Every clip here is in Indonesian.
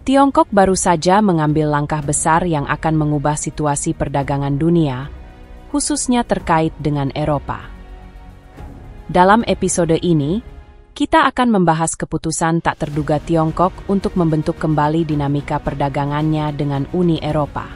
Tiongkok baru saja mengambil langkah besar yang akan mengubah situasi perdagangan dunia, khususnya terkait dengan Eropa. Dalam episode ini, kita akan membahas keputusan tak terduga Tiongkok untuk membentuk kembali dinamika perdagangannya dengan Uni Eropa.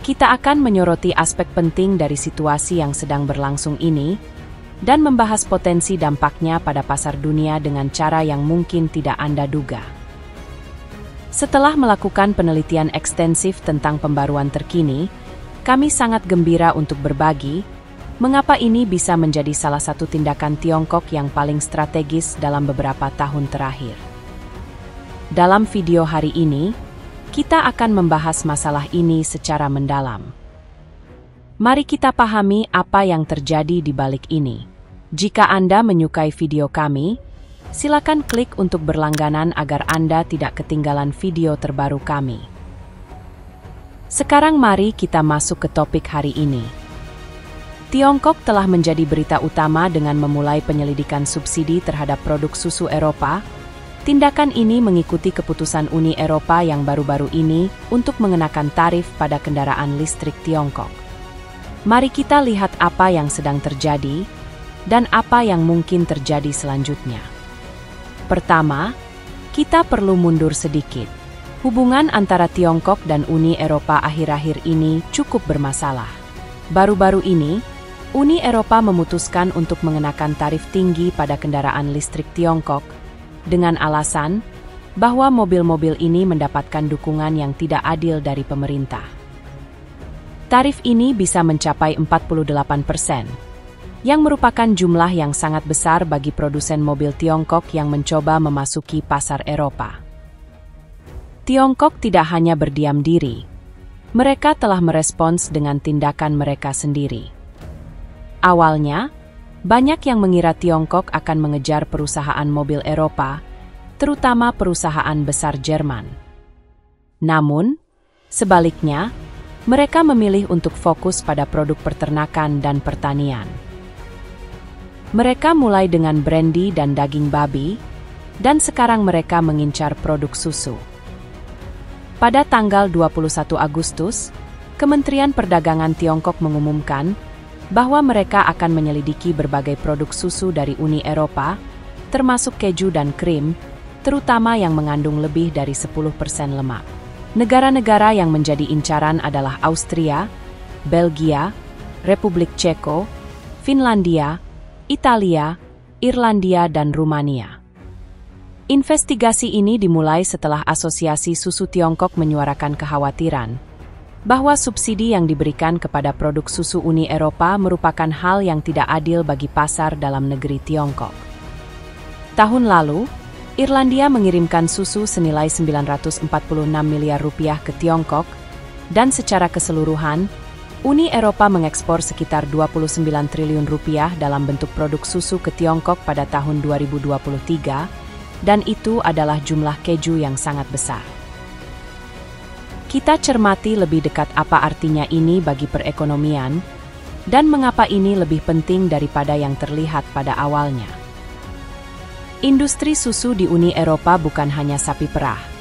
Kita akan menyoroti aspek penting dari situasi yang sedang berlangsung ini, dan membahas potensi dampaknya pada pasar dunia dengan cara yang mungkin tidak Anda duga. Setelah melakukan penelitian ekstensif tentang pembaruan terkini, kami sangat gembira untuk berbagi mengapa ini bisa menjadi salah satu tindakan Tiongkok yang paling strategis dalam beberapa tahun terakhir. Dalam video hari ini, kita akan membahas masalah ini secara mendalam. Mari kita pahami apa yang terjadi di balik ini. Jika Anda menyukai video kami, silakan klik untuk berlangganan agar Anda tidak ketinggalan video terbaru kami. Sekarang mari kita masuk ke topik hari ini. Tiongkok telah menjadi berita utama dengan memulai penyelidikan subsidi terhadap produk susu Eropa. Tindakan ini mengikuti keputusan Uni Eropa yang baru-baru ini untuk mengenakan tarif pada kendaraan listrik Tiongkok. Mari kita lihat apa yang sedang terjadi dan apa yang mungkin terjadi selanjutnya. Pertama, kita perlu mundur sedikit. Hubungan antara Tiongkok dan Uni Eropa akhir-akhir ini cukup bermasalah. Baru-baru ini, Uni Eropa memutuskan untuk mengenakan tarif tinggi pada kendaraan listrik Tiongkok dengan alasan bahwa mobil-mobil ini mendapatkan dukungan yang tidak adil dari pemerintah. Tarif ini bisa mencapai 48%. Yang merupakan jumlah yang sangat besar bagi produsen mobil Tiongkok yang mencoba memasuki pasar Eropa. Tiongkok tidak hanya berdiam diri, mereka telah merespons dengan tindakan mereka sendiri. Awalnya, banyak yang mengira Tiongkok akan mengejar perusahaan mobil Eropa, terutama perusahaan besar Jerman. Namun, sebaliknya, mereka memilih untuk fokus pada produk peternakan dan pertanian. Mereka mulai dengan brandy dan daging babi, dan sekarang mereka mengincar produk susu. Pada tanggal 21 Agustus, Kementerian Perdagangan Tiongkok mengumumkan bahwa mereka akan menyelidiki berbagai produk susu dari Uni Eropa, termasuk keju dan krim, terutama yang mengandung lebih dari 10% lemak. Negara-negara yang menjadi incaran adalah Austria, Belgia, Republik Ceko, Finlandia, Italia, Irlandia, dan Rumania. Investigasi ini dimulai setelah Asosiasi Susu Tiongkok menyuarakan kekhawatiran bahwa subsidi yang diberikan kepada produk susu Uni Eropa merupakan hal yang tidak adil bagi pasar dalam negeri Tiongkok. Tahun lalu, Irlandia mengirimkan susu senilai 946 miliar rupiah ke Tiongkok, dan secara keseluruhan, Uni Eropa mengekspor sekitar 29 triliun rupiah dalam bentuk produk susu ke Tiongkok pada tahun 2023, dan itu adalah jumlah keju yang sangat besar. Kita cermati lebih dekat apa artinya ini bagi perekonomian, dan mengapa ini lebih penting daripada yang terlihat pada awalnya. Industri susu di Uni Eropa bukan hanya sapi perah.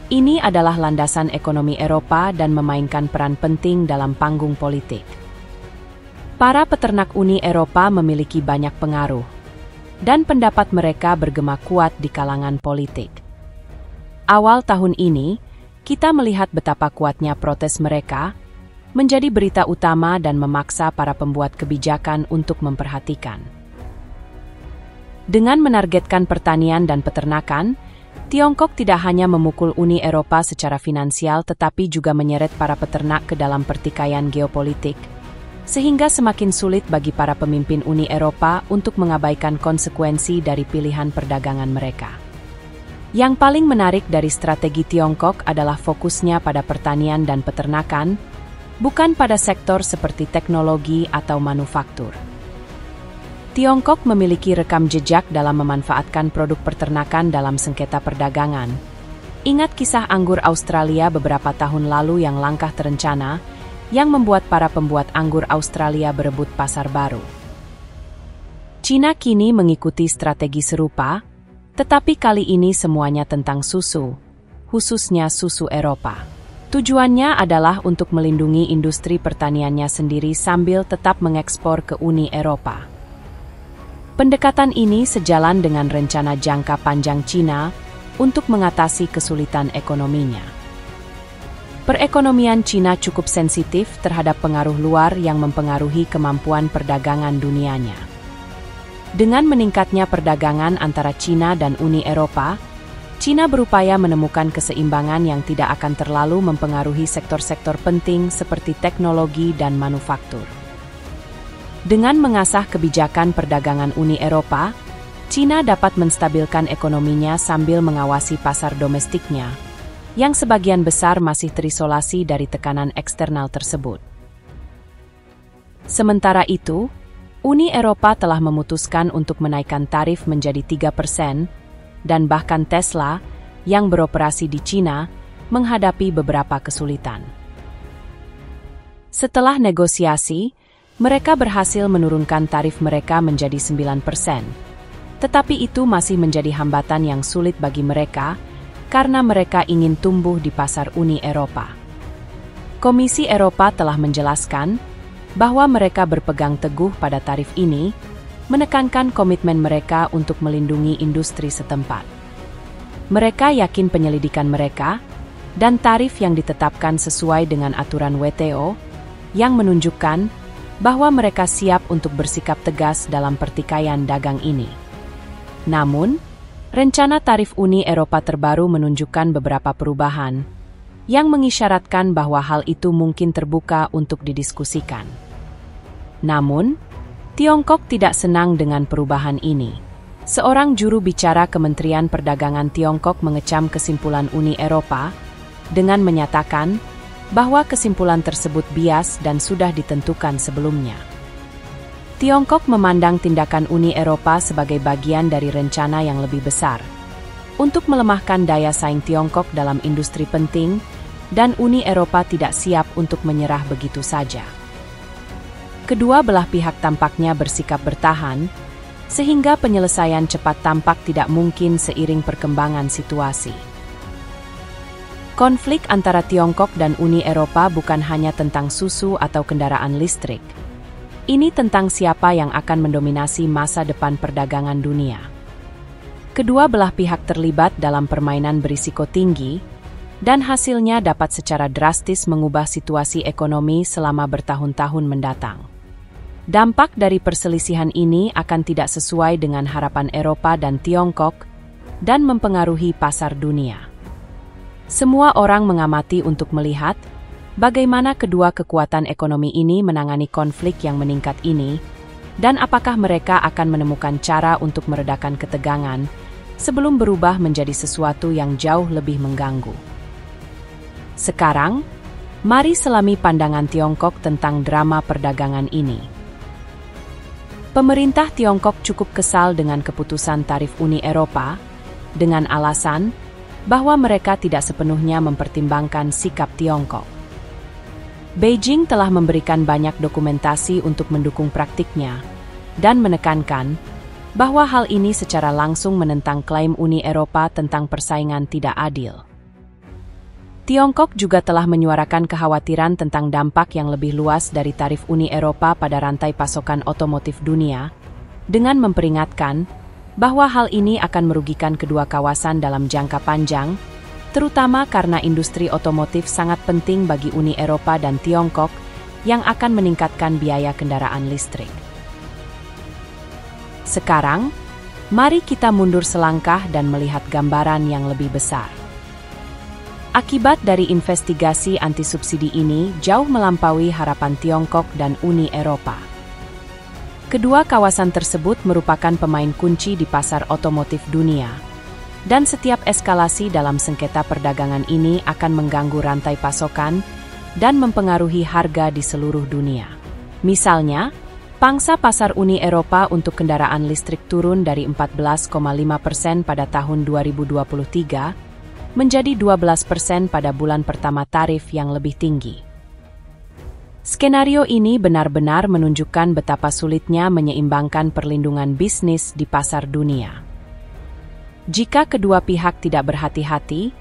Ini adalah landasan ekonomi Eropa dan memainkan peran penting dalam panggung politik. Para peternak Uni Eropa memiliki banyak pengaruh, dan pendapat mereka bergema kuat di kalangan politik. Awal tahun ini, kita melihat betapa kuatnya protes mereka menjadi berita utama dan memaksa para pembuat kebijakan untuk memperhatikan. Dengan menargetkan pertanian dan peternakan, Tiongkok tidak hanya memukul Uni Eropa secara finansial tetapi juga menyeret para peternak ke dalam pertikaian geopolitik, sehingga semakin sulit bagi para pemimpin Uni Eropa untuk mengabaikan konsekuensi dari pilihan perdagangan mereka. Yang paling menarik dari strategi Tiongkok adalah fokusnya pada pertanian dan peternakan, bukan pada sektor seperti teknologi atau manufaktur. Tiongkok memiliki rekam jejak dalam memanfaatkan produk peternakan dalam sengketa perdagangan. Ingat kisah anggur Australia beberapa tahun lalu yang langkah terencana, yang membuat para pembuat anggur Australia berebut pasar baru. Cina kini mengikuti strategi serupa, tetapi kali ini semuanya tentang susu, khususnya susu Eropa. Tujuannya adalah untuk melindungi industri pertaniannya sendiri sambil tetap mengekspor ke Uni Eropa. Pendekatan ini sejalan dengan rencana jangka panjang Cina untuk mengatasi kesulitan ekonominya. Perekonomian Cina cukup sensitif terhadap pengaruh luar yang mempengaruhi kemampuan perdagangan dunianya. Dengan meningkatnya perdagangan antara Cina dan Uni Eropa, Cina berupaya menemukan keseimbangan yang tidak akan terlalu mempengaruhi sektor-sektor penting seperti teknologi dan manufaktur. Dengan mengasah kebijakan perdagangan Uni Eropa, Cina dapat menstabilkan ekonominya sambil mengawasi pasar domestiknya, yang sebagian besar masih terisolasi dari tekanan eksternal tersebut. Sementara itu, Uni Eropa telah memutuskan untuk menaikkan tarif menjadi 3%, dan bahkan Tesla, yang beroperasi di Cina, menghadapi beberapa kesulitan. Setelah negosiasi, mereka berhasil menurunkan tarif mereka menjadi 9%, tetapi itu masih menjadi hambatan yang sulit bagi mereka, karena mereka ingin tumbuh di pasar Uni Eropa. Komisi Eropa telah menjelaskan bahwa mereka berpegang teguh pada tarif ini, menekankan komitmen mereka untuk melindungi industri setempat. Mereka yakin penyelidikan mereka dan tarif yang ditetapkan sesuai dengan aturan WTO, yang menunjukkan bahwa mereka siap untuk bersikap tegas dalam pertikaian dagang ini. Namun, rencana tarif Uni Eropa terbaru menunjukkan beberapa perubahan, yang mengisyaratkan bahwa hal itu mungkin terbuka untuk didiskusikan. Namun, Tiongkok tidak senang dengan perubahan ini. Seorang juru bicara Kementerian Perdagangan Tiongkok mengecam kesimpulan Uni Eropa dengan menyatakan bahwa kesimpulan tersebut bias dan sudah ditentukan sebelumnya. Tiongkok memandang tindakan Uni Eropa sebagai bagian dari rencana yang lebih besar untuk melemahkan daya saing Tiongkok dalam industri penting, dan Uni Eropa tidak siap untuk menyerah begitu saja. Kedua belah pihak tampaknya bersikap bertahan, sehingga penyelesaian cepat tampak tidak mungkin seiring perkembangan situasi. Konflik antara Tiongkok dan Uni Eropa bukan hanya tentang susu atau kendaraan listrik. Ini tentang siapa yang akan mendominasi masa depan perdagangan dunia. Kedua belah pihak terlibat dalam permainan berisiko tinggi, dan hasilnya dapat secara drastis mengubah situasi ekonomi selama bertahun-tahun mendatang. Dampak dari perselisihan ini akan tidak sesuai dengan harapan Eropa dan Tiongkok, dan mempengaruhi pasar dunia. Semua orang mengamati untuk melihat bagaimana kedua kekuatan ekonomi ini menangani konflik yang meningkat ini, dan apakah mereka akan menemukan cara untuk meredakan ketegangan sebelum berubah menjadi sesuatu yang jauh lebih mengganggu. Sekarang, mari selami pandangan Tiongkok tentang drama perdagangan ini. Pemerintah Tiongkok cukup kesal dengan keputusan tarif Uni Eropa, dengan alasan bahwa mereka tidak sepenuhnya mempertimbangkan sikap Tiongkok. Beijing telah memberikan banyak dokumentasi untuk mendukung praktiknya, dan menekankan bahwa hal ini secara langsung menentang klaim Uni Eropa tentang persaingan tidak adil. Tiongkok juga telah menyuarakan kekhawatiran tentang dampak yang lebih luas dari tarif Uni Eropa pada rantai pasokan otomotif dunia, dengan memperingatkan bahwa hal ini akan merugikan kedua kawasan dalam jangka panjang, terutama karena industri otomotif sangat penting bagi Uni Eropa dan Tiongkok yang akan meningkatkan biaya kendaraan listrik. Sekarang, mari kita mundur selangkah dan melihat gambaran yang lebih besar. Akibat dari investigasi anti-subsidi ini jauh melampaui harapan Tiongkok dan Uni Eropa. Kedua kawasan tersebut merupakan pemain kunci di pasar otomotif dunia, dan setiap eskalasi dalam sengketa perdagangan ini akan mengganggu rantai pasokan dan mempengaruhi harga di seluruh dunia. Misalnya, pangsa pasar Uni Eropa untuk kendaraan listrik turun dari 14,5% pada tahun 2023 menjadi 12% pada bulan pertama tarif yang lebih tinggi. Skenario ini benar-benar menunjukkan betapa sulitnya menyeimbangkan perlindungan bisnis di pasar dunia. Jika kedua pihak tidak berhati-hati,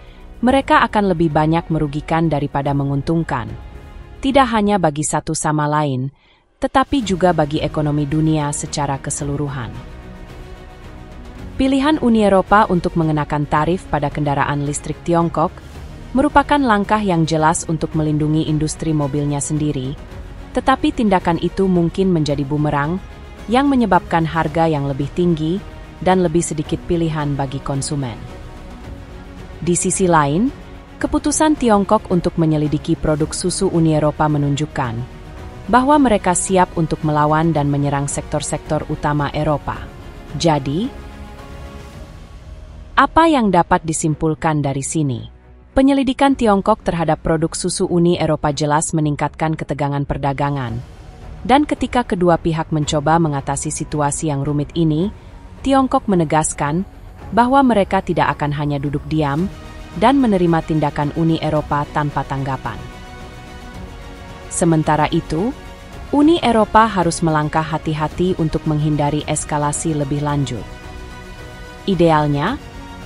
mereka akan lebih banyak merugikan daripada menguntungkan. Tidak hanya bagi satu sama lain, tetapi juga bagi ekonomi dunia secara keseluruhan. Pilihan Uni Eropa untuk mengenakan tarif pada kendaraan listrik Tiongkok merupakan langkah yang jelas untuk melindungi industri mobilnya sendiri, tetapi tindakan itu mungkin menjadi bumerang yang menyebabkan harga yang lebih tinggi dan lebih sedikit pilihan bagi konsumen. Di sisi lain, keputusan Tiongkok untuk menyelidiki produk susu Uni Eropa menunjukkan bahwa mereka siap untuk melawan dan menyerang sektor-sektor utama Eropa. Jadi, apa yang dapat disimpulkan dari sini? Penyelidikan Tiongkok terhadap produk susu Uni Eropa jelas meningkatkan ketegangan perdagangan. Dan ketika kedua pihak mencoba mengatasi situasi yang rumit ini, Tiongkok menegaskan bahwa mereka tidak akan hanya duduk diam dan menerima tindakan Uni Eropa tanpa tanggapan. Sementara itu, Uni Eropa harus melangkah hati-hati untuk menghindari eskalasi lebih lanjut. Idealnya,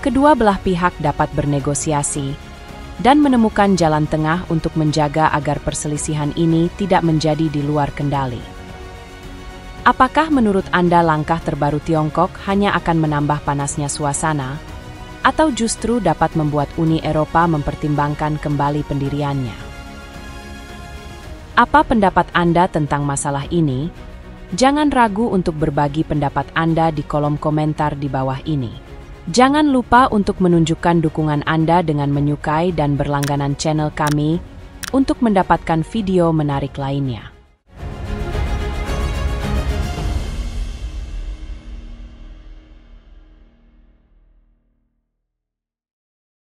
kedua belah pihak dapat bernegosiasi dan menemukan jalan tengah untuk menjaga agar perselisihan ini tidak menjadi di luar kendali. Apakah menurut Anda langkah terbaru Tiongkok hanya akan menambah panasnya suasana, atau justru dapat membuat Uni Eropa mempertimbangkan kembali pendiriannya? Apa pendapat Anda tentang masalah ini? Jangan ragu untuk berbagi pendapat Anda di kolom komentar di bawah ini. Jangan lupa untuk menunjukkan dukungan Anda dengan menyukai dan berlangganan channel kami untuk mendapatkan video menarik lainnya.